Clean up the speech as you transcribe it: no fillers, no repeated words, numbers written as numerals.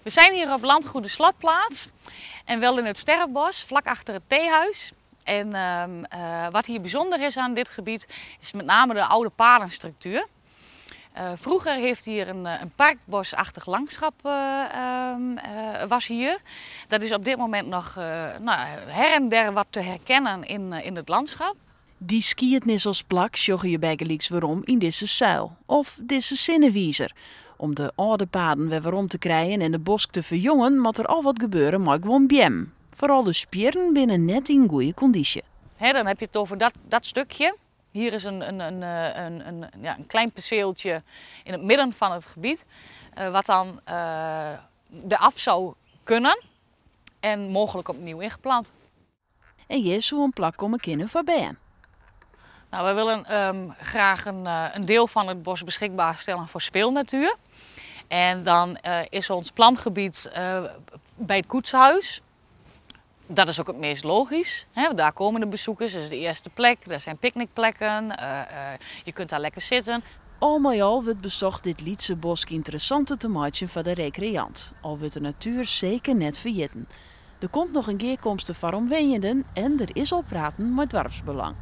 We zijn hier op landgoed de Slotplaats en wel in het Sterrenbos, vlak achter het theehuis. En wat hier bijzonder is aan dit gebied is met name de oude padenstructuur. Vroeger heeft hier een parkbosachtig landschap was hier. Dat is op dit moment nog her en der wat te herkennen in het landschap. Die skietnisselsplak sjogge je bijgelijks waarom in deze zuil of deze zinnenwiezer. Om de oude paden weer waarom te krijgen en de bosk te verjongen, moet er al wat gebeuren maar gewoon biem. Vooral de spieren binnen net in goede conditie. Dan heb je het over dat stukje. Hier is een klein perceeltje in het midden van het gebied, wat dan eraf zou kunnen en mogelijk opnieuw ingeplant. En je zou een plak komen kunnen verbijden. Nou, we willen graag een deel van het bos beschikbaar stellen voor speelnatuur. En dan is ons plangebied bij het koetshuis. Dat is ook het meest logisch. Daar komen de bezoekers, dat is de eerste plek. Daar zijn picknickplekken, je kunt daar lekker zitten. Al met al wordt bezocht dit Lietse bos interessanter te maken voor de recreant. Al wordt de natuur zeker net vergeten. Er komt nog een keerkomst van omwonenden en er is al praten met dorpsbelang.